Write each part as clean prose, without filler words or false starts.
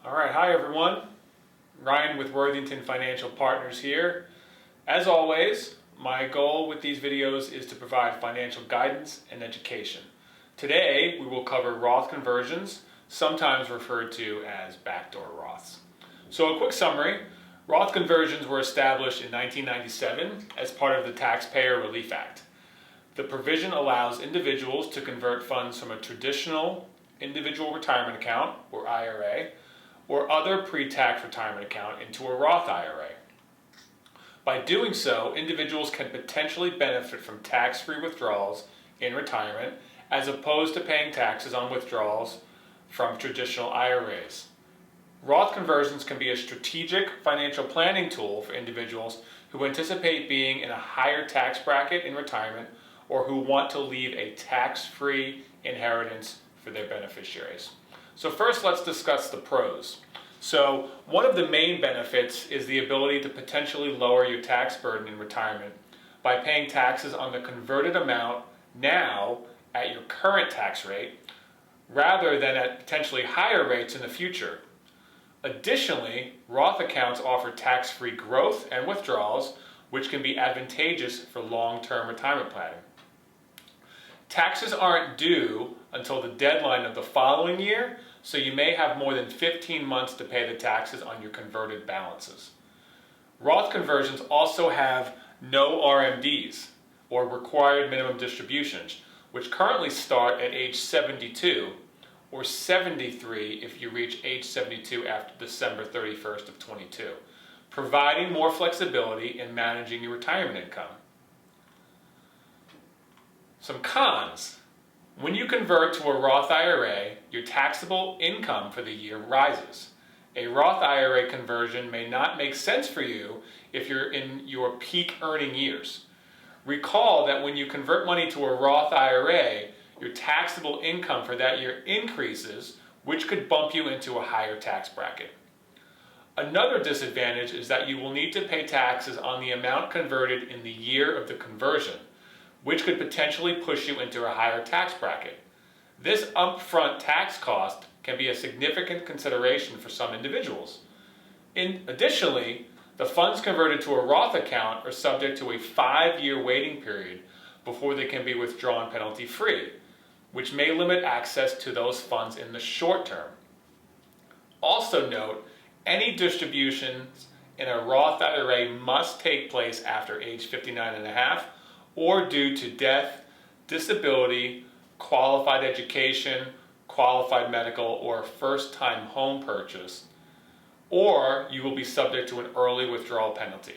All right, hi everyone. Ryan with Worthington Financial Partners here. As always, my goal with these videos is to provide financial guidance and education. Today, we will cover Roth conversions, sometimes referred to as backdoor Roths. So a quick summary, Roth conversions were established in 1997 as part of the Taxpayer Relief Act. The provision allows individuals to convert funds from a traditional individual retirement account, or IRA, or other pre-tax retirement account into a Roth IRA. By doing so, individuals can potentially benefit from tax-free withdrawals in retirement as opposed to paying taxes on withdrawals from traditional IRAs. Roth conversions can be a strategic financial planning tool for individuals who anticipate being in a higher tax bracket in retirement or who want to leave a tax-free inheritance for their beneficiaries. So first, let's discuss the pros. So one of the main benefits is the ability to potentially lower your tax burden in retirement by paying taxes on the converted amount now at your current tax rate rather than at potentially higher rates in the future. Additionally, Roth accounts offer tax-free growth and withdrawals, which can be advantageous for long-term retirement planning. Taxes aren't due until the deadline of the following year, so you may have more than 15 months to pay the taxes on your converted balances. Roth conversions also have no RMDs, or required minimum distributions, which currently start at age 72, or 73 if you reach age 72 after December 31st of 22, providing more flexibility in managing your retirement income. Some cons. When you convert to a Roth IRA, your taxable income for the year rises. A Roth IRA conversion may not make sense for you if you're in your peak earning years. Recall that when you convert money to a Roth IRA, your taxable income for that year increases, which could bump you into a higher tax bracket. Another disadvantage is that you will need to pay taxes on the amount converted in the year of the conversion, which could potentially push you into a higher tax bracket. This upfront tax cost can be a significant consideration for some individuals. Additionally, the funds converted to a Roth account are subject to a 5-year waiting period before they can be withdrawn penalty-free, which may limit access to those funds in the short term. Also note, any distributions in a Roth IRA must take place after age 59 and a half or due to death, disability, qualified education, qualified medical, or first-time home purchase, or you will be subject to an early withdrawal penalty.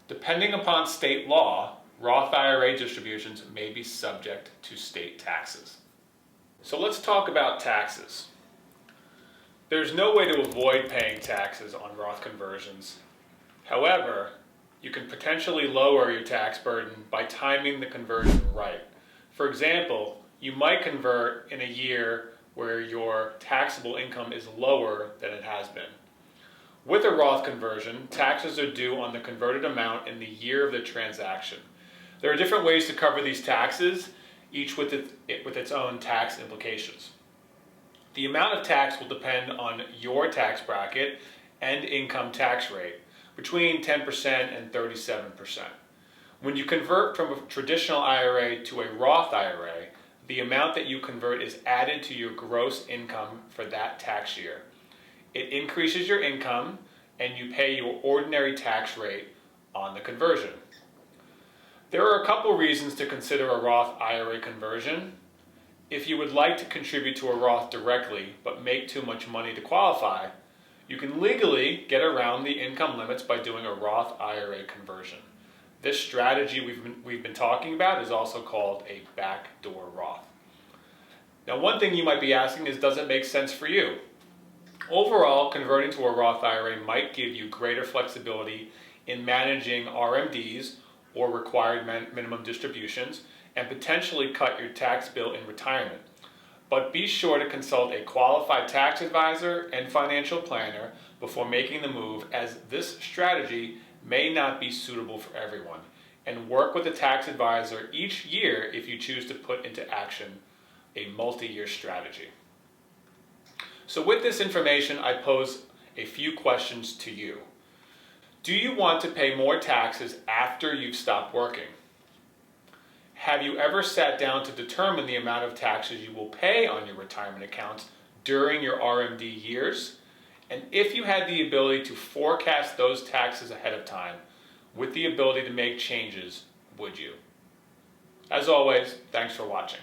Depending upon state law, Roth IRA distributions may be subject to state taxes. So let's talk about taxes. There's no way to avoid paying taxes on Roth conversions. However, you can potentially lower your tax burden by timing the conversion right. For example, you might convert in a year where your taxable income is lower than it has been. With a Roth conversion, taxes are due on the converted amount in the year of the transaction. There are different ways to cover these taxes, each with its own tax implications. The amount of tax will depend on your tax bracket and income tax rate, between 10% and 37%. When you convert from a traditional IRA to a Roth IRA, the amount that you convert is added to your gross income for that tax year. It increases your income and you pay your ordinary tax rate on the conversion. There are a couple reasons to consider a Roth IRA conversion. If you would like to contribute to a Roth directly but make too much money to qualify, you can legally get around the income limits by doing a Roth IRA conversion. This strategy we've been talking about is also called a backdoor Roth. Now, one thing you might be asking is, does it make sense for you? Overall, converting to a Roth IRA might give you greater flexibility in managing RMDs, or required minimum distributions, and potentially cut your tax bill in retirement. But be sure to consult a qualified tax advisor and financial planner before making the move, as this strategy may not be suitable for everyone, and work with a tax advisor each year if you choose to put into action a multi-year strategy. So with this information, I pose a few questions to you. Do you want to pay more taxes after you've stopped working? Have you ever sat down to determine the amount of taxes you will pay on your retirement accounts during your RMD years? And if you had the ability to forecast those taxes ahead of time, with the ability to make changes, would you? As always, thanks for watching.